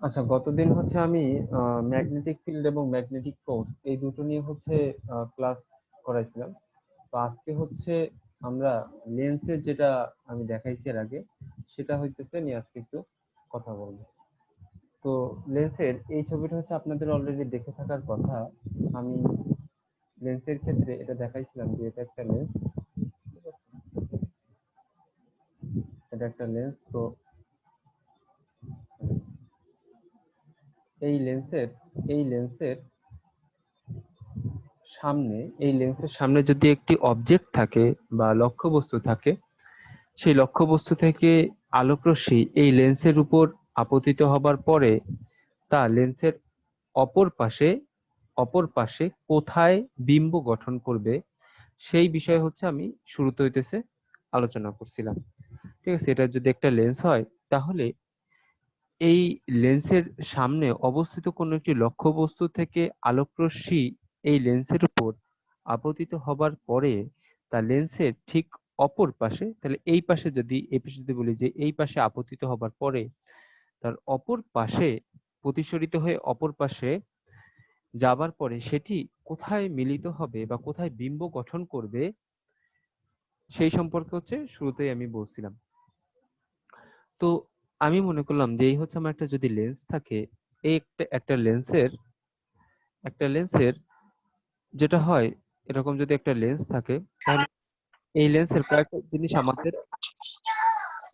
আচ্ছা, গতদিন হচ্ছে আমি ম্যাগনেটিক ফিল্ড এবং ম্যাগনেটিক ফোর্স এই দুটো নিয়ে হচ্ছে ক্লাস করাইছিলাম। তো আজকে হচ্ছে আমরা লেন্সের যেটা আমি দেখাইছি এর আগে, সেটা হইতেছে নিয়ে আজকে একটু কথা বলবো। তো লেন্সের এই ছবিটা হচ্ছে আপনাদের অলরেডি দেখে থাকার কথা। আমি লেন্সের ক্ষেত্রে এটা দেখাইছিলাম যে এটা একটা লেন্স, এটা একটা লেন্স। তো এই লেন্সের এই লেন্সের সামনে এই লেন্সের সামনে যদি একটি অবজেক্ট থাকে বা লক্ষ্যবস্তু থাকে, সেই লক্ষ্যবস্তু থেকে আলোকরশ্মি এই লেন্সের উপর আপতিত হবার পরে তা লেন্সের অপর পাশে অপর পাশে কোথায় বিম্ব গঠন করবে, সেই বিষয় হচ্ছে আমি শুরুতে হইতেছে আলোচনা করছিলাম। ঠিক আছে, এটা যদি একটা লেন্স হয়, তাহলে এই লেন্সের সামনে অবস্থিত কোনো একটি লক্ষ্যবস্তু থেকে আলোকরশ্মি এই লেন্সের উপর আপতিত হবার পরে তা লেন্সের ঠিক অপর পাশে, তাহলে এই পাশে যদি বলি যে এই পাশে আপতিত হবার পরে তার অপর পাশে প্রতিসরিত হয়ে অপর পাশে যাবার পরে সেটি কোথায় মিলিত হবে বা কোথায় বিম্ব গঠন করবে, সেই সম্পর্কে হচ্ছে শুরুতেই আমি বলছিলাম। তো আমি মনে করলাম যে এই হচ্ছে আমার একটা যদি লেন্স থাকে, এই একটা লেন্সের যেটা হয়, এরকম যদি একটা লেন্স থাকে, তাহলে এই লেন্সের কয়েকটা জিনিস আমাদের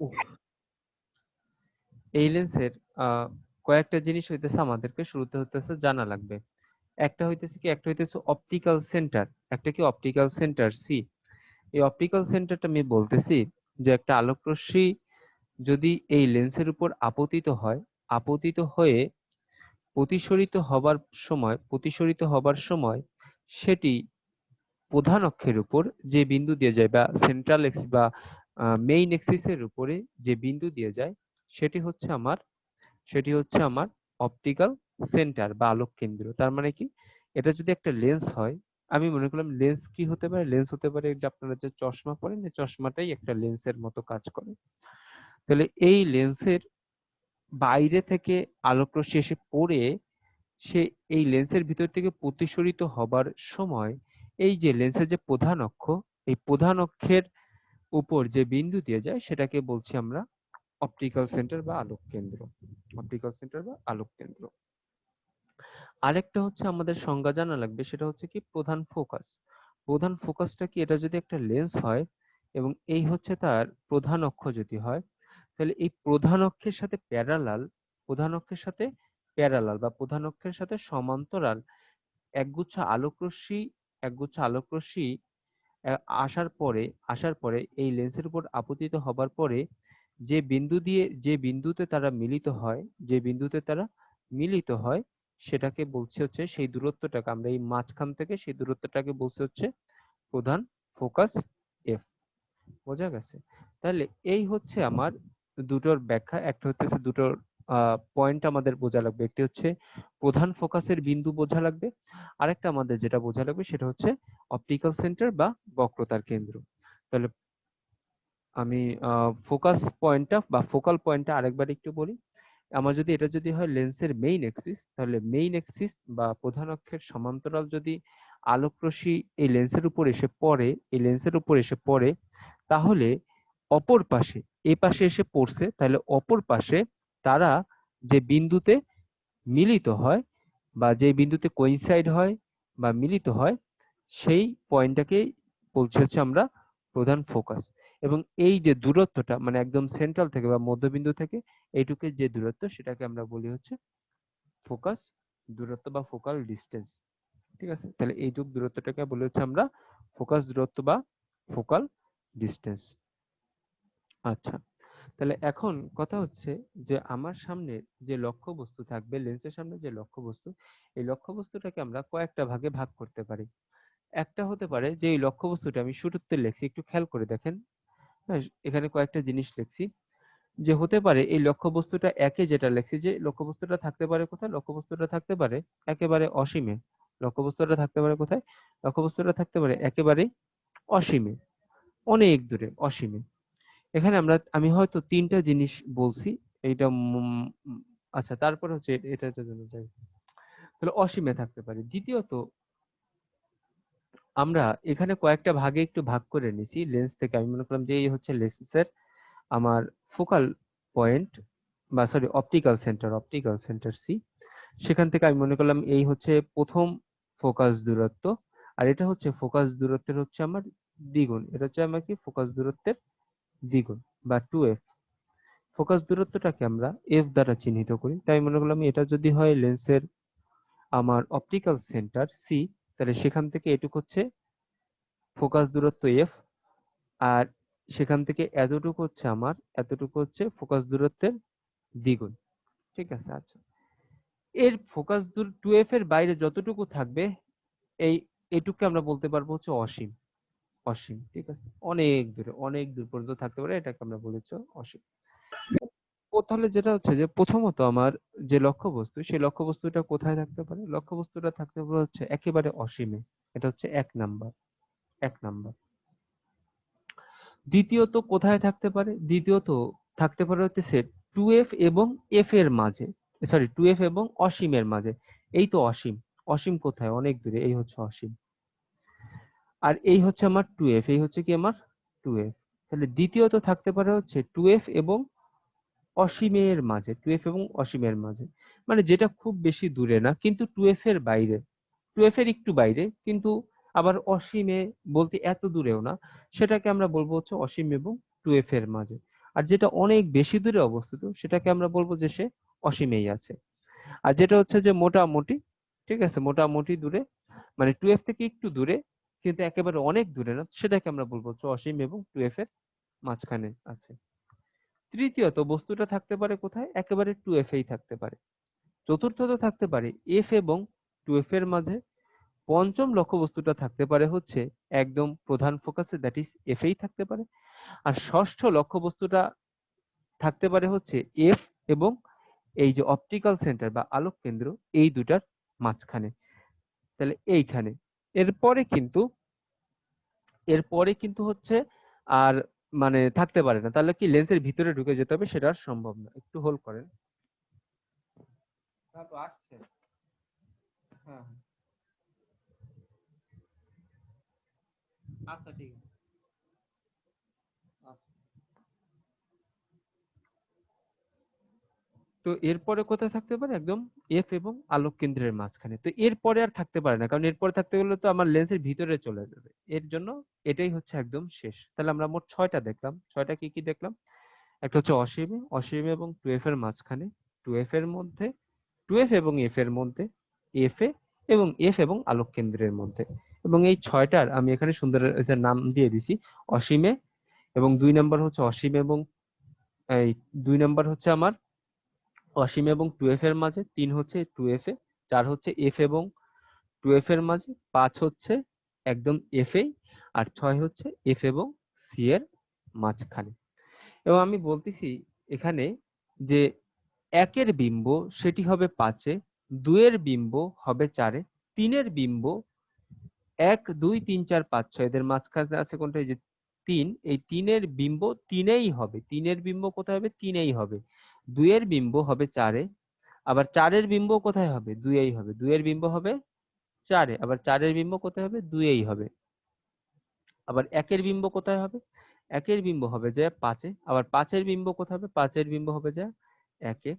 উফ, এই লেন্সের আহ কয়েকটা জিনিস হইতেছে আমাদেরকে শুরুতে হইতেছে জানা লাগবে। একটা হইতেছে অপটিক্যাল সেন্টার। একটা কি অপটিক্যাল সেন্টার সি। এই অপটিক্যাল সেন্টারটা আমি বলতেছি যে একটা আলোকরশ্মি যদি এই লেন্সের উপর আপতিত হয়, আপতিত হয়ে প্রতিসরিত হবার সময় সেটি প্রধান অক্ষের উপর যে বিন্দু দিয়ে যায় বা সেন্ট্রাল এক্সিস বা মেইন এক্সিসের উপরে যে বিন্দু দিয়ে যায়, সেটি হচ্ছে আমার সেটি হচ্ছে আমার অপটিক্যাল সেন্টার বা আলোক কেন্দ্র। তার মানে কি, এটা যদি একটা লেন্স হয়, আমি মনে করলাম লেন্স কি হতে পারে, লেন্স হতে পারে যে আপনারা যে চশমা পরেন, এই চশমাটাই একটা লেন্সের মতো কাজ করে। তাহলে এই লেন্সের বাইরে থেকে আলোকরশ্মি এসে পড়ে সে এই লেন্সের ভিতর থেকে প্রতিসরিত হবার সময় এই যে লেন্সের যে প্রধান অক্ষ, এই প্রধান অক্ষের উপর যে বিন্দু দিয়ে যায় সেটাকে বলছি আমরা অপটিক্যাল সেন্টার বা আলোক কেন্দ্র। অপটিক্যাল সেন্টার বা আলোক কেন্দ্র। আরেকটা হচ্ছে আমাদের সংজ্ঞা জানা লাগবে, সেটা হচ্ছে কি প্রধান ফোকাস। প্রধান ফোকাসটা কি, এটা যদি একটা লেন্স হয় এবং এই হচ্ছে তার প্রধান অক্ষ যদি হয়, তাহলে এই প্রধান অক্ষের সাথে প্রধান অক্ষের সাথে প্যারালাল বা প্রধান অক্ষের সাথে সমান্তরাল একগুচ্ছ আলোকরশ্মি একগুচ্ছ আলোকরশ্মি আহ, আসার পরে আসার পরে এই লেন্সের উপর আপতিত হবার পরে যে বিন্দুতে তারা মিলিত হয় সেটাকে বলছে হচ্ছে, সেই দূরত্বটাকে আমরা এই মাঝখান থেকে সেই দূরত্বটাকে বলছে হচ্ছে প্রধান ফোকাস এফ। বোঝা গেছে? তাহলে এই হচ্ছে আমার দুটোর ব্যাখ্যা। একটা হচ্ছে দুটোর পয়েন্ট আমাদের বোঝা লাগবে। একটি হচ্ছে প্রধান ফোকাসের বিন্দু বোঝা লাগবে, আরেকটা আমাদের যেটা বোঝা লাগবে সেটা হচ্ছে অপটিক্যাল সেন্টার বা বক্রতার কেন্দ্র। তাহলে আমি ফোকাস পয়েন্টটা বা ফোকাল পয়েন্টটা আরেকবার একটু বলি। এটা যদি হয় লেন্সের মেইন এক্সিস, তাহলে মেইন এক্সিস বা প্রধান অক্ষের সমান্তরাল যদি আলোকরশ্মি এই লেন্সের উপর এসে পড়ে, তাহলে অপর পাশে, এই পাশে এসে পড়ছে, তাহলে অপর পাশে তারা যে বিন্দুতে মিলিত হয় বা যে বিন্দুতে কোইনসাইড হয় বা মিলিত হয়, সেই পয়েন্টটাকে বলছি হচ্ছে আমরা প্রধান ফোকাস। এবং এই যে দূরত্বটা মানে একদম সেন্ট্রাল থেকে বা মধ্যবিন্দু থেকে এইটুকের যে দূরত্ব, সেটাকে আমরা বলি হচ্ছে ফোকাস দূরত্ব বা ফোকাল ডিস্টেন্স। ঠিক আছে, তাহলে এইটুক দূরত্বটাকে বলি হচ্ছে আমরা ফোকাস দূরত্ব বা ফোকাল ডিস্টেন্স। আচ্ছা, তাহলে এখন কথা হচ্ছে যে আমার সামনে যে লক্ষ্যবস্তু থাকবে, লেন্সের সামনে যে লক্ষ্যবস্তু, এই লক্ষ্যবস্তুটাকে আমরা কয়েকটা ভাগে ভাগ করতে পারি। একটা হতে পারে যে এই লক্ষ্যবস্তুটা আমি শুরুতে লিখছি, একটু খেয়াল করে দেখেন। হ্যাঁ, এখানে কয়েকটা জিনিস লিখছি যে হতে পারে এই লক্ষ্যবস্তুটা একে, যেটা লিখছি যে লক্ষ্যবস্তুটা থাকতে পারে কোথায়, লক্ষ্যবস্তুটা থাকতে পারে একেবারে অসীমে। লক্ষ্যবস্তুটা থাকতে পারে কোথায়, লক্ষ্যবস্তুটা থাকতে পারে একেবারে অসীমে, অনেক দূরে, অসীমে। এখানে আমি হয়তো তিনটা জিনিস বলছি। এইটা আচ্ছা, তারপর হচ্ছে এটার জন্য যাই, তাহলে অসীমে থাকতে পারে। দ্বিতীয়ত আমরা এখানে কয়েকটা ভাগে একটু ভাগ করে নিছি লেন্স থেকে। আমি মনে করলাম যে এই হচ্ছে লেন্সের আমার ফোকাল পয়েন্ট বা সরি অপটিক্যাল সেন্টার সি। সেখান থেকে আমি মনে করলাম এই হচ্ছে প্রথম ফোকাস দূরত্ব, আর এটা হচ্ছে ফোকাস দূরত্বের হচ্ছে আমার দ্বিগুণ। এটা হচ্ছে আমার কি ফোকাস দূরত্বের দ্বিগুণ বা 2f। ফোকাস দূরত্বটাকে আমরা এফ দ্বারা চিহ্নিত করি, তাই মনে করলাম এটা যদি হয় লেন্সের আমার অপটিক্যাল সেন্টার সি, তাহলে সেখান থেকে এটুক হচ্ছে ফোকাস দূরত্ব এফ, আর সেখান থেকে এতটুকু হচ্ছে ফোকাস দূরত্বের দ্বিগুণ। ঠিক আছে। আচ্ছা, এর ফোকাস দূর 2f এর বাইরে যতটুকু থাকবে এই এটুকু আমরা বলতে পারবো হচ্ছে অসীম। অসীম, ঠিক আছে, অনেক দূর পর্যন্ত থাকতে পারে, এটাকে আমরা বলেছি অসীম। তাহলে যেটা হচ্ছে যে প্রথমত আমার যে লক্ষ্যবস্তু, সেই লক্ষ্যবস্তুটা কোথায় থাকতে পারে? লক্ষ্যবস্তুটা থাকতে পারে হচ্ছে একেবারে অসীমে। এটা হচ্ছে 1 নাম্বার। দ্বিতীয়ত কোথায় থাকতে পারে? দ্বিতীয়ত থাকতে পারে হচ্ছে 2f এবং f এর মাঝে, সরি 2f এবং অসীমের মাঝে। এই তো অসীম। অসীম কোথায়? অনেক দূরে, এই হচ্ছে অসীম। আর এই হচ্ছে আমার 2f, এই হচ্ছে কি আমার 2f। তাহলে দ্বিতীয়ত থাকতে পারে হচ্ছে 2f এবং অসীমের মাঝে, মানে যেটা খুব বেশি দূরে না কিন্তু 2f এর বাইরে, 2f এর একটু বাইরে, কিন্তু আবার অসীমে বলতে এত দূরেও না, সেটাকে আমরা বলবো হচ্ছে অসীম এবং 2f এর মাঝে। আর যেটা অনেক বেশি দূরে অবস্থিত সেটাকে আমরা বলবো যে সে অসীমেই আছে। আর যেটা হচ্ছে যে মোটামুটি, ঠিক আছে, মোটামুটি দূরে, মানে 2f থেকে একটু দূরে কিন্তু একেবারে অনেক দূরে না, সেটাকে আমরা বলবো হচ্ছে অসীম এবং 2f এর মাঝখানে আছে। তৃতীয়ত বস্তুটা থাকতে পারে কোথায়? একেবারে 2f এই থাকতে পারে। চতুর্থত থাকতে পারে f এবং 2f এর মাঝে। পঞ্চম লক্ষ্যবস্তুটা থাকতে পারে হচ্ছে একদম প্রধান ফোকাসে, দ্যাট ইজ এফ এই থাকতে পারে। আর ষষ্ঠ লক্ষ্যবস্তুটা থাকতে পারে হচ্ছে এফ এবং এই যে অপটিক্যাল সেন্টার বা আলোক কেন্দ্র, এই দুটার মাঝখানে, তাহলে এইখানে। এরপরে কিন্তু হচ্ছে আর মানে থাকতে পারে না, তাহলে কি লেন্সের ভিতরে ঢুকে যেতে হবে, সেটা আর সম্ভব না। একটু হোল্ড করেন। হ্যাঁ, তো আসছে। হ্যাঁ, হ্যাঁ। আচ্ছা, ঠিক আছে। আচ্ছা। তো এরপরে কোথায় থাকতে পারে? একদম এফ এবং আলোক কেন্দ্রের মাঝখানে। তো এরপরে আর থাকতে পারে না, কারণ এরপরে থাকতে গেলে তো আমার লেন্সের ভিতরে চলে যাবে। এর জন্য এটাই হচ্ছে একদম শেষ। তাহলে আমরা মোট 6টা দেখলাম। 6টা কি কি দেখলাম? একটা হচ্ছে অসীমে এবং 2f এর মাঝখানে, 2f এর মধ্যে, 2f এবং f এর মধ্যে, f এ এবং f এবং আলোক কেন্দ্রের মধ্যে। এবং এই 6টার আমি এখানে সুন্দর একটা নাম দিয়ে দিছি। অসীমে, এবং 2 নম্বর হচ্ছে অসীম এবং এই 2 নম্বর হচ্ছে আমার অসীম এবং 2f এর মাঝে, 3 হচ্ছে 2f এ, 4 হচ্ছে f এবং 2f এর মাঝে, 5 হচ্ছে একদম f এই, আর 6 হচ্ছে f এবং c এর মাঝখানে। এবং আমি বলতেছি এখানে যে 1 এর বিম্ব সেটি হবে 5-এ, 2 এর বিম্ব হবে 4-এ, 3 এর বিম্ব 1 2 3 4 5 6 এদের মাঝখানে আছে কোনটা? এই যে 3, এই 3 এর বিম্ব 3-এই হবে। 3 এর বিম্ব কোথায় হবে? 3-এই হবে। 2 এর বিম্ব হবে 4-এ, আবার 4 এর বিম্ব কোথায় হবে? 2-এই হবে। 2 এর বিম্ব হবে 4-এ, আবার 4 এর বিম্ব কোথায় হবে? 2-এই হবে। আবার 1 এর বিম্ব কোথায় হবে? 1 এর বিম্ব হবে যে 5-এ, আবার 5 এর বিম্ব কোথায় হবে? 5 এর বিম্ব হবে যে 1-এ।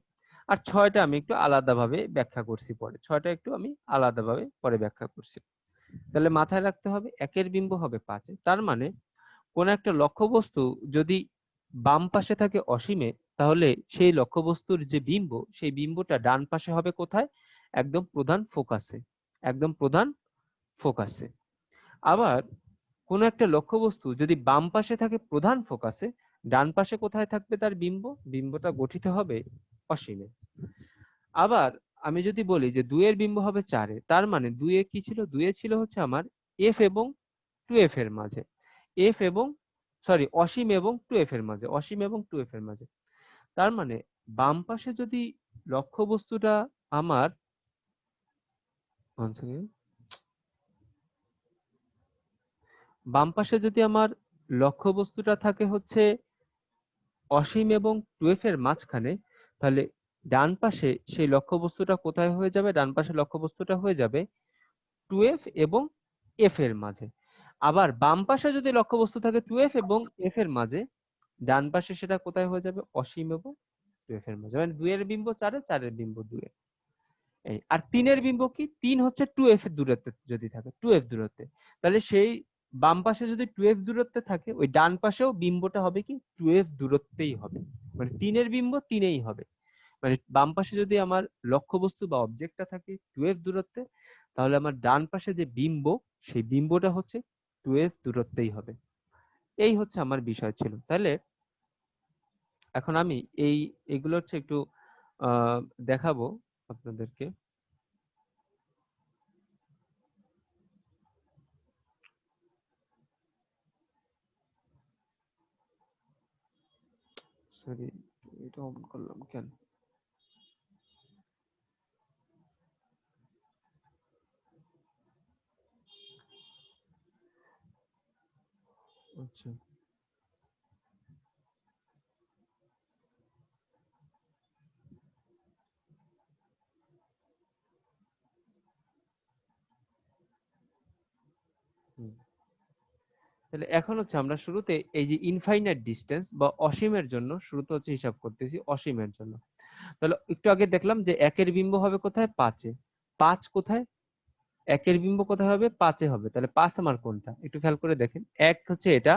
আর 6টা আমি একটু আলাদাভাবে ব্যাখ্যা করছি পরে। 6টা একটু আমি আলাদাভাবে পরে ব্যাখ্যা করছি। তাহলে মাথায় রাখতে হবে 1 এর বিম্ব হবে 5-এ। তার মানে কোন একটা লক্ষ্যবস্তু যদি বাম পাশে থাকে অসীমে, তাহলে সেই লক্ষ্যবস্তুর যে বিম্ব, সেই বিম্বটা ডান পাশে হবে কোথায়? একদম প্রধান ফোকাসে। একদম প্রধান ফোকাসে। আবার কোন একটা লক্ষ্যবস্তু যদি বাম পাশে থাকে প্রধান ফোকাসে, ডান পাশে কোথায় থাকবে তার বিম্ব? বিম্বটা গঠিত হবে অসীমে। আবার আমি যদি বলি যে 2 এর বিম্ব হবে 4-এ, তার মানে 2 এ কি ছিল? 2 এ ছিল হচ্ছে আমার f এবং 2f এর মাঝে। f এবং সরি অসীম এবং 2f এর মাঝে, অসীম এবং 2f এর মাঝে। তার মানে বাম পাশে যদি লক্ষ্যবস্তুটা আমার, one second, বাম পাশে যদি আমার লক্ষ্যবস্তুটা থাকে হচ্ছে অসীম এবং 2f এর মাঝখানে, তাহলে ডান পাশে সেই লক্ষ্যবস্তুটা কোথায় হয়ে যাবে? ডান পাশে লক্ষ্যবস্তুটা হয়ে যাবে 2f এবং f এর মাঝে। আবার বাম পাশে যদি লক্ষ্যবস্তু থাকে 2f এবং f এর মাঝে, ডান পাশে সেটা কোথায় হয়ে যাবে? অসীম এবং 2f এর মাঝে। মানে 2 এর বিম্ব 4 এ, 4 এর বিম্ব 2 এ। এই আর 3 এর বিম্ব কি? 3 হচ্ছে 2f এর দূরত্বে যদি থাকে, 2f দূরত্বে। তাহলে সেই বাম পাশে যদি 2f দূরত্বে থাকে, ওই ডান পাশেও বিম্বটা হবে কি? 2f দূরত্বেই হবে। মানে 3 এর বিম্ব 3 এই হবে। মানে বাম পাশে যদি আমার লক্ষ্যবস্তু বা অবজেক্টটা থাকে 2f দূরত্বে, তাহলে আমার ডান পাশে যে বিম্ব, সেই বিম্বটা হচ্ছে 2f দূরত্বেই হবে। এই হচ্ছে আমার বিষয় ছিল। তাহলে এখন আমি এগুলো হচ্ছে একটু দেখাবো আপনাদেরকে। সরি, এটা অন করলাম কেন? আচ্ছা, হুম। তাহলে এখন হচ্ছে আমরা শুরুতে এই যে ইনফাইনাইট ডিস্টেন্স বা অসীমের জন্য শুরুতে হচ্ছে হিসাব করতেছি অসীমের জন্য। তাহলে একটু আগে দেখলাম যে একের বিম্ব হবে কোথায়? 5 এ। 5 কোথায়? একের বিম্ব কোথায় হবে? 5 এ হবে। তাহলে 5 আমার কোনটা? একটু খেয়াল করে দেখেন। 1 হচ্ছে এটা,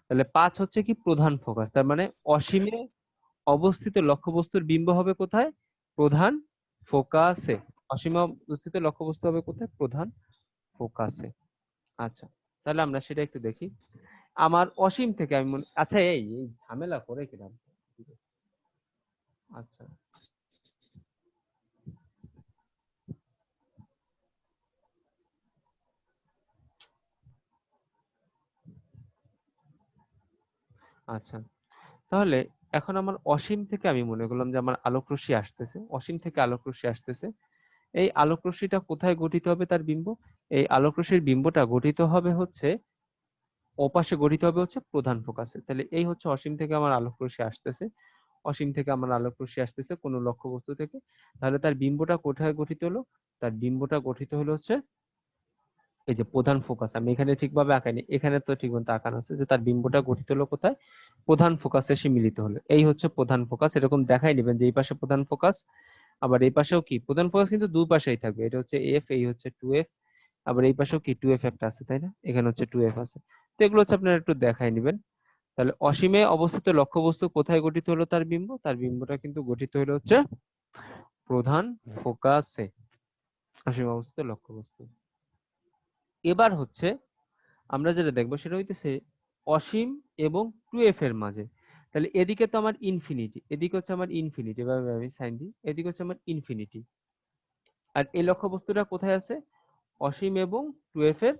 তাহলে 5 হচ্ছে কি? প্রধান ফোকাস। তার মানে অসীমে অবস্থিত লক্ষ্যবস্তুর বিম্ব হবে কোথায়? প্রধান ফোকাসে। অসীমে অবস্থিত লক্ষ্যবস্তু হবে কোথায়? প্রধান ফোকাসে। আচ্ছা, তাহলে আমরা সেটা একটু দেখি। আমার অসীম থেকে আমি আচ্ছা, এই ঝামেলা করে কিনা? আচ্ছা, আচ্ছা, তাহলে এখন আমার অসীম থেকে আমি মনে করলাম যে আমার আলোক রশ্মি আসতেছে, অসীম থেকে আলোক রশ্মি আসতেছে। এই আলোক রশ্মিটা কোথায় গঠিত হবে তার বিম্ব? এই আলোক রশ্মির বিম্বটা গঠিত হবে হচ্ছে ওপাশে গঠিত হবে হচ্ছে প্রধান ফোকাসে। তাহলে এই হচ্ছে অসীম থেকে আমার আলোক রশ্মি আসতেছে, অসীম থেকে আমার আলোক রশ্মি আসতেছে কোনো লক্ষ্যবস্তু থেকে। তাহলে তার বিম্বটা কোথায় গঠিত হলো? তার বিম্বটা গঠিত হলো হচ্ছে এই যে প্রধান ফোকাস। আমি এখানে ঠিকভাবে আঁকাইনি, এখানে তো ঠিক মতো আঁকানো আছে যে তার বিম্বটা গঠিত হলো কোথায়? প্রধান ফোকাসে এসে মিলিত হলো। এই হচ্ছে প্রধান ফোকাস। এরকম দেখাই নেবেন যে এই পাশে প্রধান ফোকাস, আবার এই পাশেও কি প্রধান ফোকাস, কিন্তু দুই পাশেই থাকবে। এটা হচ্ছে এফ, এই হচ্ছে 2f, আবার এই পাশেও কি 2f একটা আছে, তাই না? এখানে হচ্ছে 2f আছে। তো এগুলো হচ্ছে আপনারা একটু দেখাই নেবেন। তাহলে অসীমে অবস্থিত লক্ষ্যবস্তু কোথায় গঠিত হলো তার বিম্ব? তার বিম্বটা কিন্তু গঠিত হলো হচ্ছে প্রধান ফোকাসে, অসীমে অবস্থিত লক্ষ্যবস্তু। এবার হচ্ছে আমরা যেটা দেখবো সেটা হইতেছে অসীম এবং 2f এর মাঝে। তাহলে এদিকে তো আমার ইনফিনিটি, এদিকে হচ্ছে আমার ইনফিনিটি, এভাবে আমি সাইন দিই, এদিকে হচ্ছে আমার ইনফিনিটি। আর এই লক্ষ্যবস্তুটা কোথায় আছে? অসীম এবং 2f এর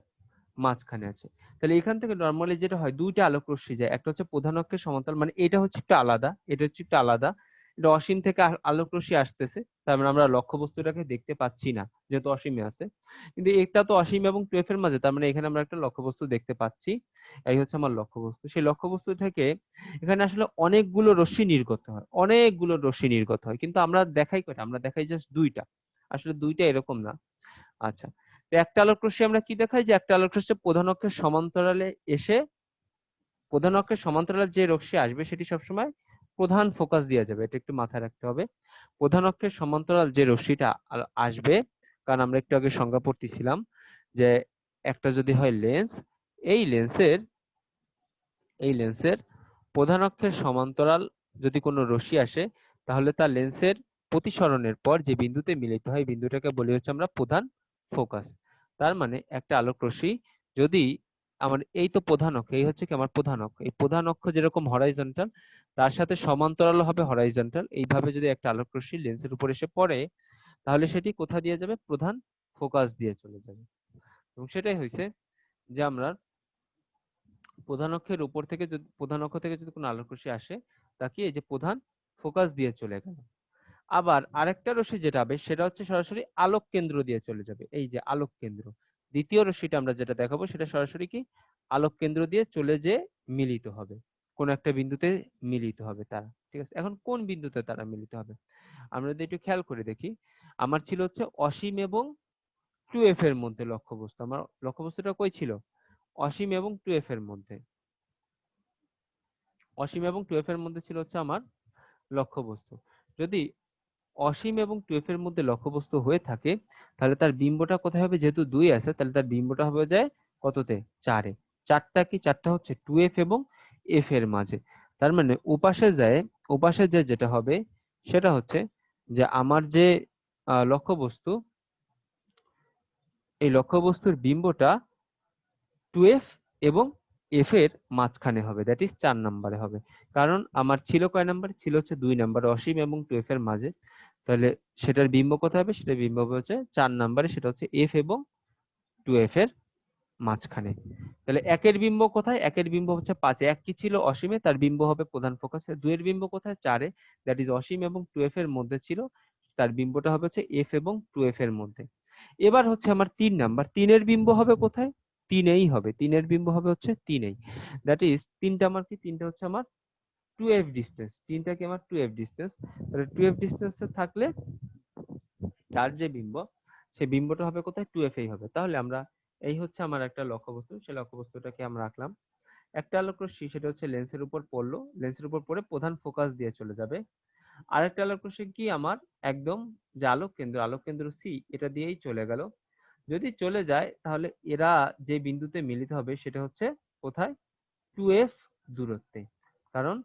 মাঝখানে আছে। তাহলে এখান থেকে নর্মালি যেটা হয়, দুইটা আলোক রশ্মি যায়, একটা হচ্ছে প্রধান অক্ষের সমান্তরাল, মানে এটা হচ্ছে একটু আলাদা, এটা হচ্ছে একটু আলাদা। এটা অসীম থেকে আলোক রশ্মি আসতেছে, তার মানে আমরা লক্ষ্যবস্তুটাকে দেখতে পাচ্ছি না যেহেতু অসীমে আছে। কিন্তু এটা তো অসীম এবং 2f এর মাঝে, তার মানে এখানে আমরা একটা লক্ষ্যবস্তু দেখতে পাচ্ছি। এই হচ্ছে আমার লক্ষ্যবস্তু। সেই লক্ষ্যবস্তু থেকে এখানে আসলে অনেকগুলো রশ্মি নির্গত হয়, অনেকগুলো রশ্মি নির্গত হয়, কিন্তু আমরা দেখাই কয়টা? আমরা দেখাই জাস্ট দুইটা। আসলে দুইটা এরকম না। আচ্ছা, তো একটা আলোক রশ্মি আমরা কি দেখাই? যে একটা আলোক রশ্মি প্রধান অক্ষের সমান্তরালে এসে, প্রধান অক্ষের সমান্তরালে যে রশ্মি আসবে সেটি সবসময় প্রধান ফোকাস দেওয়া যাবে, এটা একটু মাথায় রাখতে হবে। প্রধান অক্ষের সমান্তরাল যে রশ্মিটা আসবে, কারণ আমরা একটু আগে সংজ্ঞা পড়তেছিলাম যে একটা যদি হয় লেন্স, এই লেন্সের এই লেন্সের প্রধান অক্ষের সমান্তরাল যদি কোনো রশ্মি আসে, তাহলে তার লেন্সের প্রতিসরণের পর যে বিন্দুতে মিলিত হয়, বিন্দুটাকে বলি হচ্ছে আমরা প্রধান ফোকাস। তার মানে একটা আলোক রশ্মি যদি আমার এই তো প্রধান অক্ষ, এই হচ্ছে কি আমার প্রধান অক্ষ, এই প্রধান অক্ষ যেরকম হরাইজন্টাল, তার সাথে সমান্তরাল হবে হরাইজন্টাল, এইভাবে যদি একটা আলোক রশ্মি লেন্সের উপর এসে পড়ে, তাহলে সেটি কোথা দিয়ে যাবে? প্রধান ফোকাস দিয়ে চলে যাবে। এবং সেটাই হয়েছে যে আমরা প্রধান অক্ষের উপর থেকে যদি, প্রধান অক্ষ থেকে যদি কোনো আলোক রশ্মি আসে, তাকে এই যে প্রধান ফোকাস দিয়ে চলে গেল। আবার আরেকটা রশ্মি যেটা হবে সেটা হচ্ছে সরাসরি আলোক কেন্দ্র দিয়ে চলে যাবে, এই যে আলোক কেন্দ্র। দ্বিতীয় রশ্মিটা আমরা যেটা দেখাবো সেটা সরাসরি কি আলোক কেন্দ্র দিয়ে চলে যেয়ে মিলিত হবে। কোন একটা বিন্দুতে মিলিত হবে তারা, ঠিক আছে। এখন কোন বিন্দুতে তারা মিলিত হবে আমরা যদি একটু খেয়াল করে দেখি, আমার ছিল হচ্ছে অসীম এবং 2f এর মধ্যে লক্ষ্যবস্তু। আমার লক্ষ্যবস্তুটা কই ছিল? অসীম এবং 2f এর মধ্যে। অসীম এবং 2f এর মধ্যে ছিল হচ্ছে আমার লক্ষ্যবস্তু। যদি অসীম এবং 2f এর মধ্যে লক্ষ্যবস্তু হয়ে থাকে, তাহলে তার বিম্বটা কোথায় হবে? যেহেতু 2 আছে, তাহলে তার বিম্বটা হবে যায় কততে? 4-এ। 4টা কি? 4টা হচ্ছে 2f এবং f এর মাঝে। তার মানে ওপাশে যে যেটা হবে সেটা হচ্ছে যে আমার যে লক্ষ্যবস্তু, এই লক্ষ্যবস্তুর বিম্বটা 2f এবং f এর মাঝখানে হবে, দ্যাট ইজ 4 নম্বরে হবে। কারণ আমার ছিল কয় নাম্বার? ছিল হচ্ছে 2 নাম্বার, অসীম এবং 2f এর মাঝে। তাহলে সেটার বিম্ব কোথায় হবে? সেটার বিম্ব হবে হচ্ছে 4 নম্বরে, সেটা হচ্ছে f এবং 2f এর মাঝখানে। তাহলে একের বিম্ব কোথায়? একের বিম্ব হচ্ছে 5-এ। এক কি ছিল? অসীমে, তার বিম্ব হবে প্রধান ফোকাসে। 2 এর বিম্ব কোথায়? 4-এ, দ্যাট ইজ অসীম এবং 2f এর মধ্যে ছিল, তার বিম্বটা হবে হচ্ছে f এবং 2f এর মধ্যে। এবার হচ্ছে আমার 3 নাম্বার, 3 এর বিম্ব হবে কোথায়? 3-এই হবে। 3 এর বিম্ব হবে হচ্ছে 3-এই, দ্যাট ইজ 3টা আমার কি? 3টা হচ্ছে আমার 2f ডিস্টেন্স। 3টা কি আমার 2f ডিস্টেন্স। তাহলে 2f ডিস্টেন্সে থাকলে তার যে বিম্ব, সেই বিম্বটা হবে কোথায়? 2f এই হবে। তাহলে আমরা, এই হচ্ছে আমার একটা লক্ষ্যবস্তু, সেই লক্ষ্যবস্তুটাকে আমরা রাখলাম। একটা আলোক রশ্মি সেটা হচ্ছে লেন্সের উপর পড়লো, লেন্সের উপর পড়ে প্রধান ফোকাস দিয়ে চলে যাবে। আরেকটা আলোক রশ্মি কি আমার একদম যে আলোক কেন্দ্র সি, এটা দিয়েই চলে গেল। যদি চলে যায় তাহলে এরা যে বিন্দুতে মিলিত হবে সেটা হচ্ছে কোথায়? 2f দূরত্বে। কারণ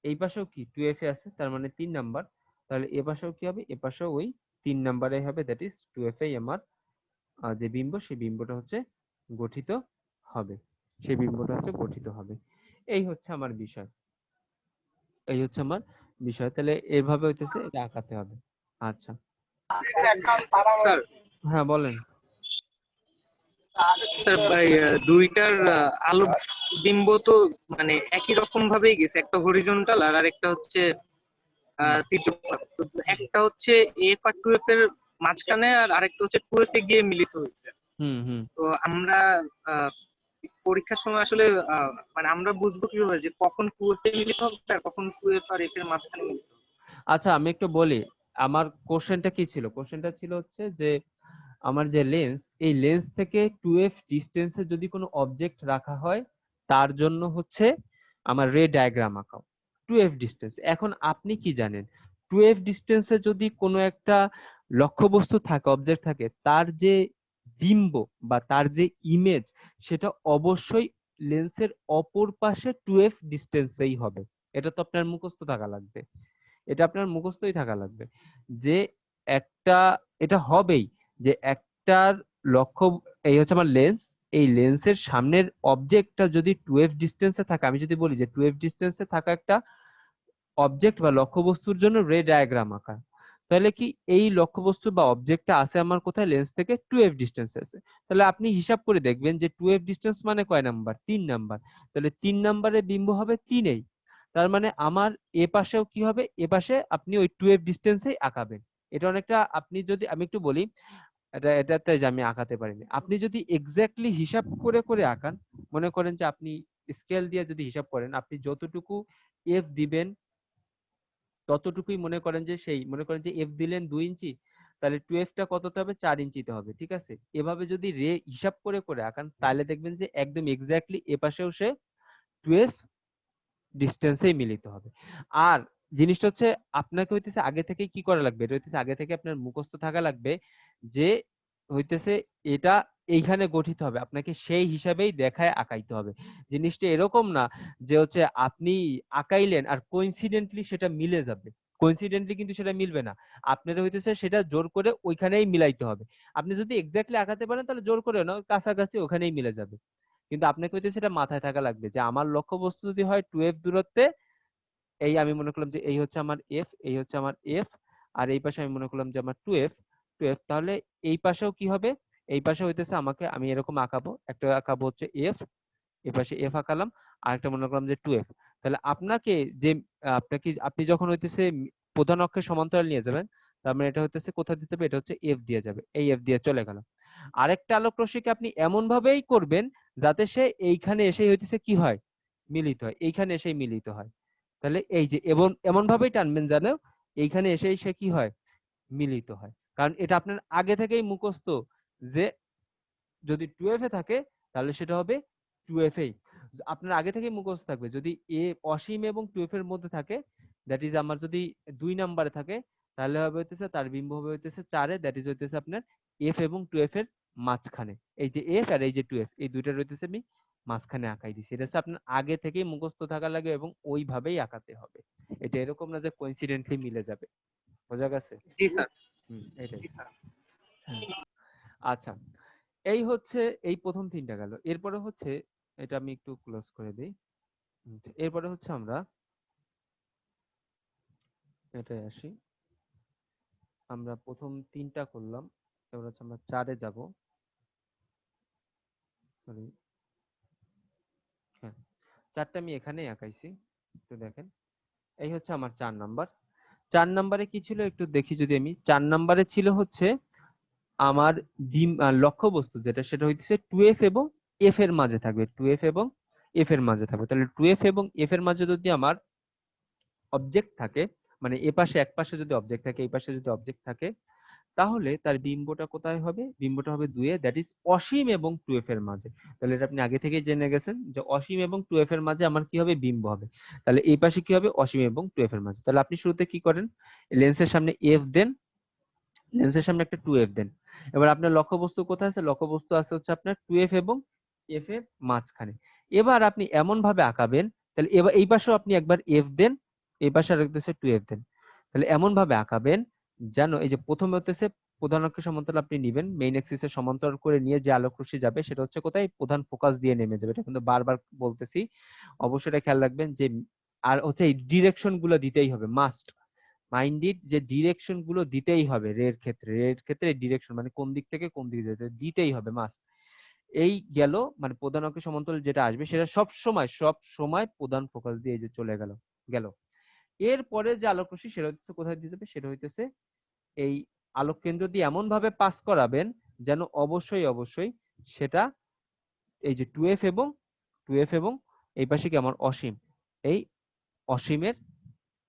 এই পাশেও কি 2f এ আছে, তার মানে 3 নাম্বার। তাহলে এ পাশেও কি হবে? এ পাশেও ওই 3 নাম্বারে হবে, দ্যাট ইজ 2f এই আমার যে বিম্ব, সেই বিম্বটা হচ্ছে গঠিত হবে। সেই বিম্বটা হচ্ছে গঠিত হবে। এই হচ্ছে আমার বিষয়, এই হচ্ছে আমার বিষয়। তাহলে এভাবে হইতেছে, এটা আঁকাতে হবে। আচ্ছা, স্যার হ্যাঁ বলেন। স্যার ভাই দুইটার আলো বিম্ব তো মানে একই রকম ভাবেই গেছে, একটা হরিজন্টাল আর আরেকটা হচ্ছে হুম তির্যক। তো হুম একটা হচ্ছে এফ আর টু এফ এর মাঝখানে আর আরেকটা হচ্ছে টু এফ এ গিয়ে মিলিত হয়েছে। হুম হুম। তো আমরা আহ, পরীক্ষার সময় আসলে মানে আমরা বুঝবো কিভাবে যে কখন টু এফ এ মিলিত হবে আর কখন টু এফ আর এফ এর মাঝখানে মিলিত হবে? আচ্ছা, আমি একটু বলি আমার কোশ্চেনটা কি ছিল। কোশ্চেনটা ছিল হচ্ছে যে আমার যে লেন্স, এই লেন্স থেকে 2f ডিস্টেন্সে যদি কোনো অবজেক্ট রাখা হয়, তার জন্য হচ্ছে আমার রে ডায়াগ্রাম আঁকাও। 2f ডিস্টেন্স, এখন আপনি কি জানেন 2f ডিস্টেন্সে যদি কোনো একটা লক্ষ্যবস্তু থাকে, অবজেক্ট থাকে, তার যে বিম্ব বা তার যে ইমেজ, সেটা অবশ্যই লেন্সের অপর পাশে 2f ডিস্টেন্সেই হবে। এটা তো আপনার মুখস্থ থাকা লাগবে, এটা আপনার মুখস্থই থাকা লাগবে যে একটা, এটা হবেই যে একটার লক্ষ্য, এই হচ্ছে আমার লেন্স, এই লেন্সের সামনের অবজেক্টটা যদি 2f ডিস্টেন্সে থাকে, আমি যদি বলি যে 2f ডিস্টেন্সে থাকা একটা অবজেক্ট বা লক্ষ্যবস্তুর জন্য রে ডায়াগ্রাম আঁকা, তাহলে কি এই লক্ষ্যবস্তু বা অবজেক্টটা আছে আমার কোথায়? লেন্স থেকে 2f ডিস্টেন্সে আছে। তাহলে আপনি হিসাব করে দেখবেন যে 2f ডিস্টেন্স মানে কয় নাম্বার? 3 নাম্বার। তাহলে 3 নাম্বারের বিম্ব হবে 3-এই। তার মানে আমার এ পাশেও কি হবে? এ পাশে আপনি ওই 2f ডিস্টেন্সেই আঁকাবেন। এটা অনেকটা, আপনি যদি, আমি একটু বলি, এটাতে যে আমি আঁকাতে পারিনি, আপনি যদি এক্স্যাক্টলি হিসাব করে করে আঁকান, মনে করেন যে আপনি স্কেল দিয়ে যদি হিসাব করেন, আপনি যতটুকু এফ দিবেন ততটুকুই, মনে করেন যে সেই, মনে করেন যে এফ দিলেন 2 ইঞ্চি, তাহলে 2f টা কততে হবে? 4 ইঞ্চিতে হবে, ঠিক আছে। এভাবে যদি রে হিসাব করে করে আঁকান, তাহলে দেখবেন যে একদম এক্স্যাক্টলি এ পাশেও সে 2f ডিস্টেন্সেই মিলিত হবে। আর জিনিসটা হচ্ছে আপনাকে হইতেছে আগে থেকে কি করা লাগবে, এটা হইতেছে আগে থেকে আপনার মুখস্থ থাকা লাগবে যে হইতেছে এটা এইখানে গঠিত হবে, আপনাকে সেই হিসাবেই দেখায় আঁকাইতে হবে। জিনিসটা এরকম না যে হচ্ছে আপনি আঁকাইলেন আর কোইন্সিডেন্টলি সেটা মিলে যাবে, কোইন্সিডেন্টলি কিন্তু সেটা মিলবে না। আপনার হইতেছে সেটা জোর করে ওইখানেই মিলাইতে হবে। আপনি যদি এক্স্যাক্টলি আঁকাতে পারেন তাহলে জোর করে না, কাছাকাছি ওখানেই মিলে যাবে। কিন্তু আপনাকে হইতেছে সেটা মাথায় থাকা লাগবে যে আমার লক্ষ্যবস্তু যদি হয় 2f দূরত্বে, এই আমি মনে করলাম যে এই হচ্ছে আমার এফ, এই হচ্ছে আমার এফ, আর এই পাশে আমি মনে করলাম যে আমার 2f, তাহলে এই পাশেও কি হবে? এই পাশে হইতেছে আমাকে, আমি এরকম আঁকাবো, একটা আঁকাবো হচ্ছে এফ, এই পাশে এফ আঁকালাম, আর একটা মনে করলাম যে 2f। তাহলে আপনাকে যে আপনাকে, আপনি যখন হইতেছে প্রধান অক্ষের সমান্তরাল নিয়ে যাবেন, তার মানে এটা হইতেছে কোথায় দিয়ে যাবে? এটা হচ্ছে এফ দিয়ে যাবে, এই এফ দিয়ে চলে গেল। আরেকটা আলোক রশ্মিকে আপনি এমন ভাবেই করবেন যাতে সে এইখানে এসে হইতেছে কি হয়, মিলিত হয়, এইখানে এসে মিলিত হয়। তাহলে এই যে এমন ভাবেই টানবেন যেন এইখানে এসে সে কি হয়, মিলিত হয়। কারণ এটা আপনার আগে থেকেই মুখস্থ যে যদি 2f এ থাকে তাহলে সেটা হবে 2f এই। আপনার আগে থেকেই মুখস্থ থাকবে যদি এ অসীম এবং 2f এর মধ্যে থাকে, দ্যাট ইজ আমার যদি 2 নম্বরে থাকে তাহলে হবে হইতেছে তার বিম্ব হবে হইতেছে 4 এ, দ্যাট ইজ হইতেছে আপনার f এবং 2f এর মাঝখানে। এই যে f আর এই যে 2f এই দুইটা রইতেছে আমি মাঝখানে আঁকাই দিছি। এটা হচ্ছে আপনার আগে থেকেই মুখস্থ থাকা লাগে এবং ওইভাবেই আঁকাতে হবে। এটা এরকম না যে কোইন্সিডেন্টলি মিলে যাবে। বোঝা গেছে? জি স্যার। এটাই। জি স্যার। হুম। আচ্ছা, এই হচ্ছে এই প্রথম তিনটা গেল। এরপরে হচ্ছে এটা আমি একটু ক্লোজ করে দিই। এরপরে হচ্ছে আমরা এটাই আসি। আমরা প্রথম তিনটা করলাম, এবার হচ্ছে আমরা 4-এ যাব। সরি, হ্যাঁ, 4টা আমি এখানেই আঁকাইছি, একটু দেখেন। এই হচ্ছে আমার 4 নাম্বার। 4 নাম্বারে কি ছিল একটু দেখি যদি আমি। 4 নাম্বারে ছিল হচ্ছে আমার লক্ষ্যবস্তু যেটা সেটা হইতেছে 2f এবং f এর মাঝে থাকবে, 2f এবং f এর মাঝে থাকবে। তাহলে 2f এবং f এর মাঝে যদি আমার অবজেক্ট থাকে, মানে এ পাশে এক পাশে যদি অবজেক্ট থাকে এই পাশে যদি অবজেক্ট থাকে, তাহলে তার বিম্বটা কোথায় হবে? বিম্বটা হবে 2 এ, দ্যাট ইজ অসীম এবং 2f এর মাঝে। তাহলে এটা আপনি আগে থেকেই জেনে গেছেন যে অসীম এবং 2f এর মাঝে আমার কি হবে? বিম্ব হবে। তাহলে এই পাশে কি হবে? অসীম এবং 2f এর মাঝে। তাহলে আপনি শুরুতে কি করেন? লেন্সের সামনে f দেন, লেন্সের সামনে একটা 2f দেন। এবার আপনার লক্ষ্যবস্তু কোথায় আছে? লক্ষ্যবস্তু আছে হচ্ছে আপনার 2f এবং f এর মাঝখানে। এবার আপনি এমন ভাবে আঁকাবেন, তাহলে এবার এই পাশেও আপনি একবার f দেন, এই পাশে আরেকটা 2f দেন। তাহলে এমন ভাবে আঁকাবেন যেন এই যে প্রথমে হতেছে প্রধান অক্ষের সমান্তরাল আপনি নিবেন, মেইন অ্যাক্সিসের সমান্তরাল করে নিয়ে যে আলোক রশ্মি যাবে সেটা হচ্ছে কোথায়? প্রধান ফোকাস দিয়ে নেমে যাবে। এটা কিন্তু বারবার বলতেছি, অবশ্যই এটা খেয়াল রাখবেন যে আর হচ্ছে এই ডিরেকশন গুলো দিতেই হবে, মাস্ট মাইন্ডেড, যে ডিরেকশন গুলো দিতেই হবে। রের ক্ষেত্রে ডিরেকশন মানে কোন দিক থেকে কোন দিকে যেতে দিতেই হবে, মাস্ট। এই গেল মানে প্রধান অক্ষের সমান্তরাল যেটা আসবে সেটা সব সময় প্রধান ফোকাস দিয়ে এই যে চলে গেল গেল। এরপরে যে আলোক রশ্মি সেটা হচ্ছে কোথায় দিয়ে যাবে? সেটা হইতেছে এই আলোক কেন্দ্র দিয়ে এমন ভাবে পাস করাবেন যেন অবশ্যই সেটা এই যে 2f এবং এই পাশে কি আমার অসীম, এই অসীমের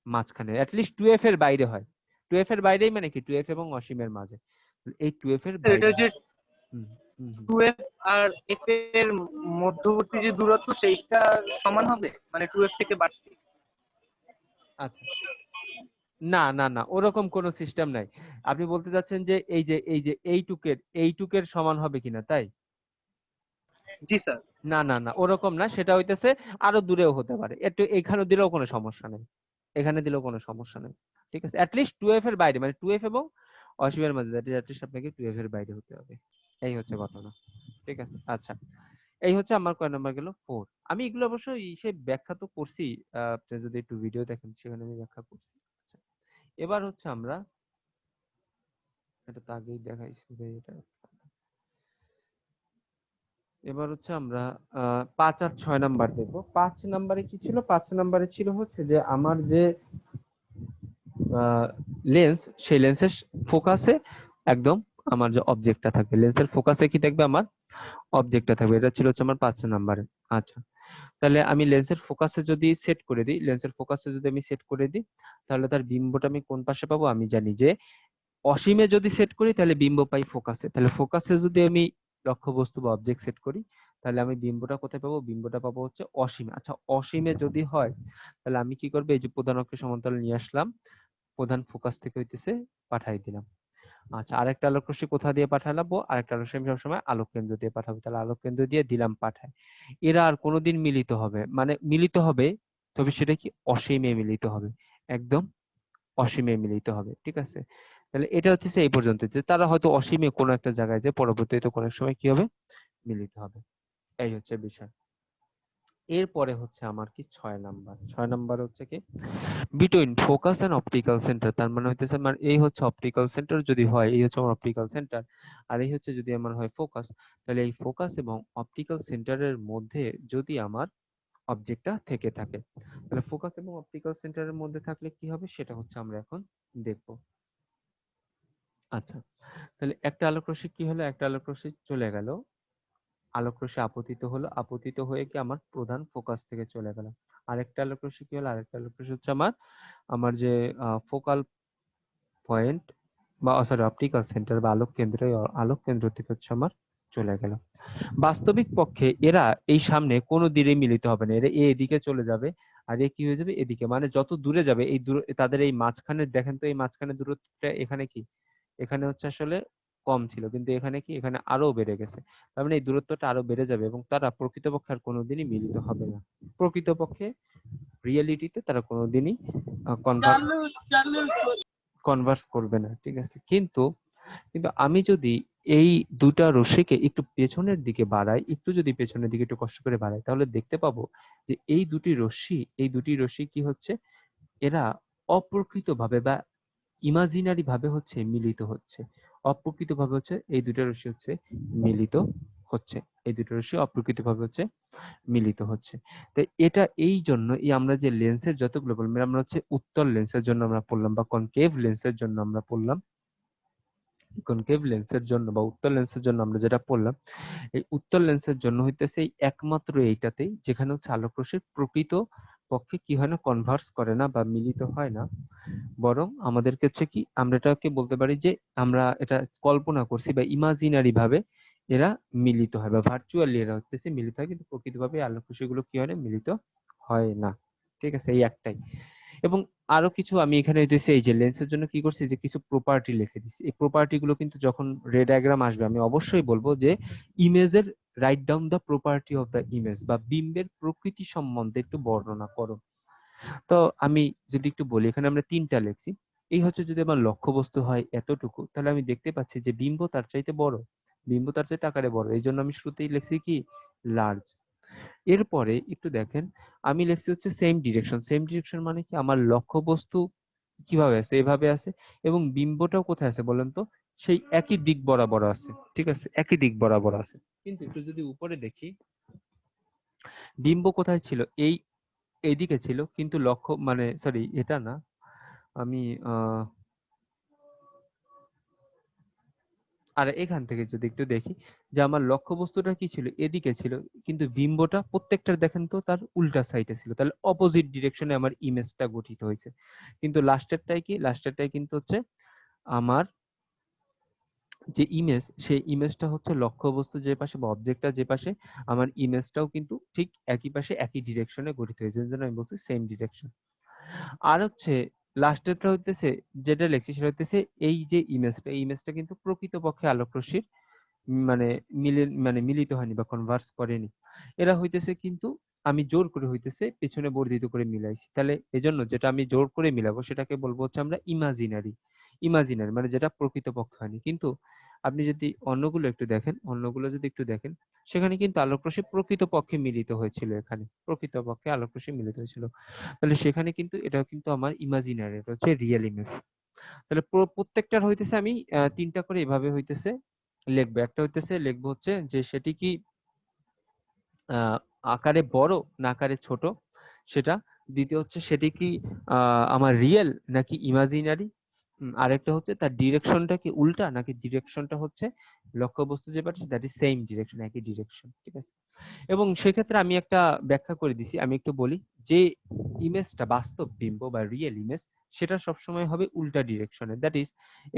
মাঝখানে, অ্যাটলিস্ট 2f এর বাইরে হয়। 2f এর বাইরেই মানে কি 2f এবং অসীমের মাঝে, এই 2f এর স্যার এটা বাইরে। যে হুম হুম হুম। 2f আর f এর মধ্যবর্তী যে দূরত্ব সেইটা সমান হবে, মানে 2f থেকে বাড়তি? আচ্ছা, না ওরকম কোনো সিস্টেম নাই। আপনি বলতে চাচ্ছেন যে এই যে এইটুকের সমান হবে কিনা, তাই? জি স্যার। না ওরকম না, সেটা হইতেছে আরো দূরেও হতে পারে, একটু এখানে দিলেও কোনো সমস্যা নেই, এখানে দিলেও কোনো সমস্যা নেই। ঠিক আছে, অ্যাটলিস্ট 2f এর বাইরে মানে 2f এবং অসীমের মাঝে, দ্যাট ইজ অ্যাটলিস্ট আপনাকে 2f এর বাইরে হতে হবে। এই হচ্ছে ঘটনা। ঠিক আছে, আচ্ছা, এই হচ্ছে আমার কয় নাম্বার গেল? 4। আমি এগুলো অবশ্য সে ব্যাখ্যা তো করছি, আপনি যদি একটু ভিডিও দেখেন সেখানে আমি ব্যাখ্যা করছি। আচ্ছা, এবার হচ্ছে আমরা এটা তো আগেই দেখাইছি যে এটা, এবার হচ্ছে আমরা 5 আর 6 নাম্বার দেখবো। 5 নাম্বারে কি ছিল? 5 নাম্বারে ছিল হচ্ছে যে আমার যে লেন্স, সেই লেন্সের ফোকাসে একদম আমার যে অবজেক্টটা থাকবে, লেন্সের ফোকাসে কি থাকবে? আমার অবজেক্টটা থাকবে। এটা ছিল হচ্ছে আমার 5 নাম্বারে। আচ্ছা, তাহলে আমি লেন্সের ফোকাসে যদি সেট করে দিই, লেন্সের ফোকাসে যদি আমি সেট করে দিই, তাহলে তার বিম্বটা আমি কোন পাশে পাবো? আমি জানি যে অসীমে যদি সেট করি তাহলে বিম্ব পাই ফোকাসে, তাহলে ফোকাসে যদি আমি লক্ষ্যবস্তু বা অবজেক্ট সেট করি তাহলে আমি বিম্বটা কোথায় পাবো? বিম্বটা পাবো হচ্ছে অসীমে। আচ্ছা, অসীমে যদি হয় তাহলে আমি কি করবো? এই যে প্রধান অক্ষের সমান্তরাল নিয়ে আসলাম, প্রধান ফোকাস থেকে হইতেছে পাঠাই দিলাম। আচ্ছা, আরেকটা আলোক রশ্মি কোথা দিয়ে পাঠালাম? আরেকটা আলোক রশ্মি আমি সবসময় আলোক কেন্দ্র দিয়ে পাঠাবো, তাহলে আলোক কেন্দ্র দিয়ে দিলাম পাঠায়। এরা আর কোনোদিন মিলিত হবে, মানে মিলিত হবে, তবে সেটা কি অসীমে মিলিত হবে, একদম অসীমে মিলিত হবে। ঠিক আছে, তাহলে এটা হচ্ছে এই পর্যন্ত যে তারা হয়তো অসীমে কোনো একটা জায়গায় যে পরবর্তীতে কোনো এক সময় কি হবে? মিলিত হবে। এই হচ্ছে বিষয়। এরপরে হচ্ছে আমার কি 6 নাম্বার। 6 নাম্বার হচ্ছে কি between focus and optical centre. তার মানে হইতেছে আমার এই হচ্ছে অপটিক্যাল সেন্টার যদি হয়, এই হচ্ছে আমার অপটিক্যাল সেন্টার, আর এই হচ্ছে যদি আমার হয় ফোকাস, তাহলে এই ফোকাস এবং অপটিক্যাল সেন্টারের মধ্যে যদি আমার অবজেক্টটা থেকে থাকে, তাহলে ফোকাস এবং অপটিক্যাল সেন্টারের মধ্যে থাকলে কি হবে সেটা হচ্ছে আমরা এখন দেখব। আচ্ছা, তাহলে একটা আলোক রশ্মি কি হলো? একটা আলোক রশ্মি চলে গেল আলোক রশ্মি আপতিত হলো, আপতিত হয়ে কি আমার প্রধান ফোকাস থেকে চলে গেল। আরেকটা আলোক রশ্মি কি হলো, আরেকটা আলোক রশ্মি হচ্ছে আমার আমার যে ফোকাল পয়েন্ট বা সরি অপটিক্যাল সেন্টার বা আলোক কেন্দ্র, এই আলোক কেন্দ্র থেকে হচ্ছে আমার চলে গেল। বাস্তবিক পক্ষে এরা এই সামনে কোনো দিকে মিলিত হবে না, এরা এদিকে চলে যাবে আর এ কি হয়ে যাবে এদিকে, মানে যত দূরে যাবে এই দূর তাদের এই মাঝখানে দেখেন তো, এই মাঝখানে দূরত্বটা এখানে কি, এখানে হচ্ছে আসলে কম ছিল, কিন্তু এখানে কি, এখানে আরো বেড়ে গেছে। তার মানে এই দূরত্বটা আরো বেড়ে যাবে এবং তারা প্রকৃতপক্ষে আর কোনোদিনই মিলিত হবে না। প্রকৃতপক্ষে রিয়েলিটিতে তারা কোনোদিনই কনভার্স কনভার্স করবে না, ঠিক আছে। কিন্তু কিন্তু আমি যদি এই দুটা রশ্মিকে একটু পেছনের দিকে বাড়াই, একটু যদি পেছনের দিকে একটু কষ্ট করে বাড়াই, তাহলে দেখতে পাবো যে এই দুটি রশ্মি কি হচ্ছে, এরা অপ্রকৃতভাবে বা ইমাজিনারি ভাবে হচ্ছে মিলিত হচ্ছে। অপ্রকৃতভাবে হচ্ছে এই দুটো রশ্মি হচ্ছে মিলিত হচ্ছে, এই দুটো রশ্মি অপ্রকৃতভাবে হচ্ছে মিলিত হচ্ছে। তো এটা এই জন্য এই আমরা যে লেন্সের যতগুলো বললাম, আমরা হচ্ছে উত্তল লেন্সের জন্য আমরা পড়লাম বা কনকেভ লেন্সের জন্য আমরা পড়লাম, কনকেভ লেন্সের জন্য বা উত্তল লেন্সের জন্য আমরা যেটা পড়লাম, এই উত্তল লেন্সের জন্য হইতেছে এই একমাত্র এইটাতেই যেখানে হচ্ছে আলোক রশ্মির প্রকৃত পক্ষে কি হয় না, কনভার্স করে না বা মিলিত হয় না, বরং আমাদেরকে হচ্ছে কি, আমরা এটাকে বলতে পারি যে আমরা এটা কল্পনা করছি বা ইমাজিনারি ভাবে এরা মিলিত হয় বা ভার্চুয়ালি এরা হচ্ছে মিলিত হয়, কিন্তু প্রকৃতভাবে আলোক রশ্মিগুলো কি হয় না, মিলিত হয় না। ঠিক আছে, এই একটাই। এবং আরো কিছু আমি এখানে দিয়েছি, এই যে লেন্সের জন্য কি করছি, যে কিছু প্রপার্টি লিখে দিচ্ছি। এই প্রপার্টি গুলো কিন্তু যখন রে ডায়াগ্রাম আসবে আমি অবশ্যই বলবো যে ইমেজের write down the property of the image, বা বিম্বের প্রকৃতি সম্বন্ধে একটু বর্ণনা করো। তো আমি যদি একটু বলি, এখানে আমরা তিনটা লিখছি। এই হচ্ছে যদি আমার লক্ষ্যবস্তু হয় এতটুকু, তাহলে আমি দেখতে পাচ্ছি যে বিম্ব তার চাইতে বড়, বিম্ব তার চাইতে আকারে বড়, এই জন্য আমি শুরুতেই লিখছি কি লার্জ। এরপরে একটু দেখেন, আমি লিখছি হচ্ছে সেম ডিরেকশন। সেম ডিরেকশন মানে কি, আমার লক্ষ্যবস্তু কিভাবে আছে, এভাবে আছে, এবং বিম্বটাও কোথায় আছে বলেন তো, সেই একই দিক বরাবর আছে। ঠিক আছে, একই দিক বরাবর আছে। কিন্তু একটু যদি উপরে দেখি, বিম্ব কোথায় ছিল, এইদিকে ছিল, কিন্তু লক্ষ্য মানে সরি এটা না, আমি আর এখান থেকে যদি একটু দেখি যে আমার লক্ষ্যবস্তুটা কি ছিল, এদিকে ছিল, কিন্তু বিম্বটা প্রত্যেকটার দেখেন তো তার উল্টা সাইডে ছিল, তাহলে অপোজিট ডিরেকশনে আমার ইমেজটা গঠিত হয়েছে। কিন্তু লাস্টেরটাই কি, লাস্টেরটাই কিন্তু হচ্ছে আমার যে ইমেজ, সেই ইমেজটা হচ্ছে লক্ষ্যবস্তু যে পাশে বা অবজেক্টটা যে পাশে, আমার ইমেজটাও কিন্তু ঠিক একই পাশে একই ডিরেকশনে গঠিত হয়েছে, এই জন্য আমি বলছি সেম ডিরেকশন। আর হচ্ছে লাস্টেরটা হইতেছে, যেটা লিখছি সেটা হইতেছে এই যে ইমেজটা, এই ইমেজটা কিন্তু প্রকৃতপক্ষে আলোক রশ্মির মানে মিলিত হয়নি বা কনভার্স করেনি। এরা হইতেছে কিন্তু আমি জোর করে হইতেছে পেছনে বর্ধিত করে মিলাইছি। তাহলে এজন্য যেটা আমি জোর করে মিলাবো সেটাকে বলবো হচ্ছে আমরা ইমাজিনারি। ইমাজিনারি মানে যেটা প্রকৃতপক্ষে হয়নি। কিন্তু আপনি যদি অন্যগুলো একটু দেখেন, অন্যগুলো যদি একটু দেখেন, সেখানে কিন্তু আলোক রশ্মি প্রকৃতপক্ষে মিলিত হয়েছিল, এখানে প্রকৃতপক্ষে আলোক রশ্মি মিলিত হয়েছিল। তাহলে সেখানে কিন্তু এটা কিন্তু আমার ইমাজিনারি, এটা হচ্ছে রিয়েল ইমেজ। তাহলে প্রত্যেকটার হইতেছে আমি তিনটা করে এভাবে হইতেছে লিখবো। একটা হইতেছে লিখবো হচ্ছে যে সেটি কি আহ, আকারে বড় না আকারে ছোট সেটা। দ্বিতীয় হচ্ছে সেটি কি আমার রিয়েল নাকি ইমাজিনারি। আরেকটা হচ্ছে তার ডিরেকশনটা কি উল্টা নাকি ডিরেকশনটা হচ্ছে লক্ষ্যবস্তু যে পাচ্ছি দ্যাট ইজ সেম ডিরেকশন, একই ডিরেকশন। ঠিক আছে, এবং সেক্ষেত্রে আমি একটা ব্যাখ্যা করে দিছি, আমি একটু বলি যে ইমেজটা বাস্তব বিম্ব বা রিয়েল ইমেজ, সেটা সবসময় হবে উল্টা ডিরেকশনে। দ্যাট ইজ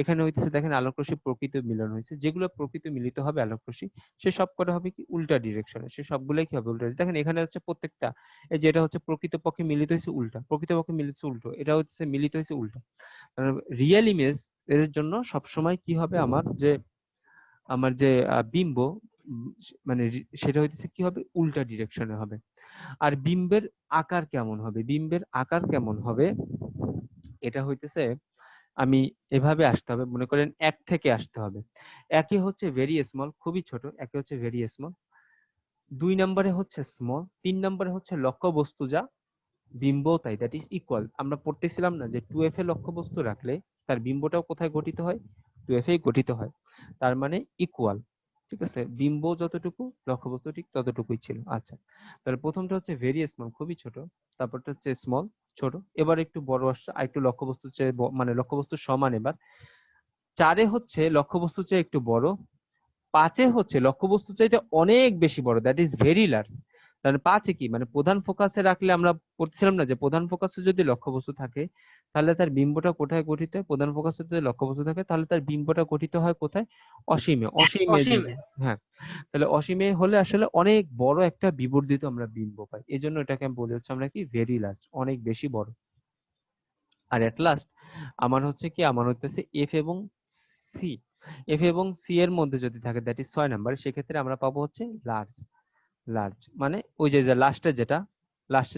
এখানে হইতেছে দেখেন আলোক রশ্মি প্রকৃত মিলন হয়েছে, যেগুলো প্রকৃত মিলিত হবে আলোক রশ্মি সে সব কটা হবে কি উল্টা ডিরেকশনে, সে সবগুলাই কি হবে উল্টা। দেখেন এখানে হচ্ছে প্রত্যেকটা, এই যেটা হচ্ছে প্রকৃতপক্ষে মিলিত হয়েছে উল্টা, প্রকৃতপক্ষে মিলিত হয়েছে উল্টো, এটা হচ্ছে মিলিত হয়েছে উল্টা। রিয়েল ইমেজ এর জন্য সবসময় কি হবে, আমার যে বিম্ব মানে সেটা হইতেছে কি হবে উল্টা ডিরেকশনে হবে। আর বিম্বের আকার কেমন হবে, বিম্বের আকার কেমন হবে, এটা হইতেছে আমি এভাবে আসতে হবে, মনে করেন এক থেকে আসতে হবে। একে হচ্ছে ভেরি স্মল, খুবই ছোট, একে হচ্ছে ভেরি স্মল, দুই নম্বরে হচ্ছে স্মল, তিন নম্বরে হচ্ছে লক্ষ্যবস্তু যা বিম্ব তাই, দ্যাট ইজ ইকুয়াল। আমরা পড়তেছিলাম না যে 2f এ লক্ষ্যবস্তু রাখলে তার বিম্বটাও কোথায় গঠিত হয়, 2f এই গঠিত হয়, তার মানে ইকুয়াল। ঠিক আছে, বিম্ব যতটুকু লক্ষ্যবস্তু ঠিক ততটুকুই ছিল। আচ্ছা, তাহলে প্রথমটা হচ্ছে ভেরি স্মল, খুবই ছোট, তারপরটা হচ্ছে স্মল, ছোট, এবার একটু বড় আসছে, আর একটু লক্ষ্যবস্তুর চেয়ে মানে লক্ষ্যবস্তুর সমান। এবার চারে হচ্ছে লক্ষ্যবস্তুর চেয়ে একটু বড়, 5-এ হচ্ছে লক্ষ্যবস্তু চাইতে অনেক বেশি বড়, দ্যাট ইজ ভেরি লার্জ। তাহলে 5-এ কি মানে প্রধান ফোকাসে রাখলে আমরা পড়ছিলাম না যে প্রধান ফোকাসে যদি লক্ষ্যবস্তু থাকে তাহলে তার বিম্বটা কোথায় গঠিত হয়? প্রধান ফোকাসে যদি লক্ষ্যবস্তু থাকে তাহলে তার বিম্বটা গঠিত হয় কোথায়? অসীমে। অসীমে অসীমে। যদি, হ্যাঁ, তাহলে অসীমে হলে আসলে অনেক বড় একটা বিবর্ধিত আমরা বিম্ব পাই। এই জন্য এটাকে আমি বলি হচ্ছে আমরা কি ভেরি লার্জ, অনেক বেশি বড়। আর এট লাস্ট আমার হচ্ছে কি, আমার হইতেছে এফ এবং সি। এফ এবং সি এর মধ্যে যদি থাকে দ্যাট ইজ 6 নাম্বার, সেক্ষেত্রে আমরা পাবো হচ্ছে লার্জ। লার্জ মানে ওই যে লাস্টে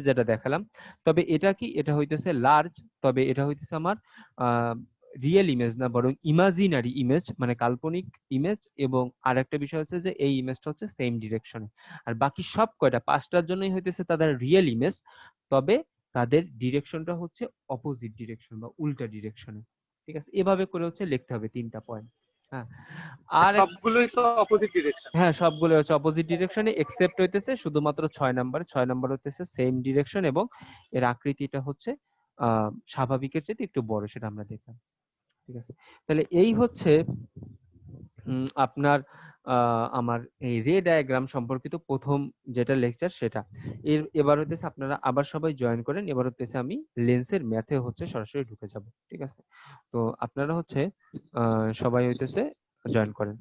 যেটা দেখালাম। তবে এটা কি, এটা হইতেছে লার্জ, তবে এটা হইতেছে আমার রিয়েল ইমেজ না, বরং ইমাজিনারি ইমেজ, মানে কাল্পনিক ইমেজ। এবং আরেকটা বিষয় হচ্ছে যে এই ইমেজটা হচ্ছে সেম ডিরেকশনে। আর বাকি সব কয়টা 5টার জন্যই হইতেছে তাদের রিয়েল ইমেজ, তবে তাদের ডিরেকশনটা হচ্ছে অপোজিট ডিরেকশন বা উল্টা ডিরেকশনে। ঠিক আছে, এভাবে করে হচ্ছে লিখতে হবে 3টা পয়েন্ট। হ্যাঁ, আর সবগুলোই তো অপোজিট ডিরেকশন। হ্যাঁ, সবগুলো হচ্ছে অপোজিট ডিরেকশনে, এক্সেপ্ট হইতেছে শুধুমাত্র 6 নাম্বার হইতেছে সেম ডিরেকশন, এবং এর আকৃতিটা হচ্ছে স্বাভাবিকের চেয়ে একটু বড়, সেটা আমরা দেখলাম। ঠিক আছে, তাহলে এই হচ্ছে আপনার আমার এই রে ডায়াগ্রাম সম্পর্কিত প্রথম যেটা লেকচার সেটা। এবার হইতেছে আপনারা আবার সবাই জয়েন করেন। এবার হইতেছে আমি লেন্সের ম্যাথে হচ্ছে সরাসরি ঢুকে যাব। ঠিক আছে, তো আপনারা হচ্ছে সবাই হইতেছে জয়েন করেন।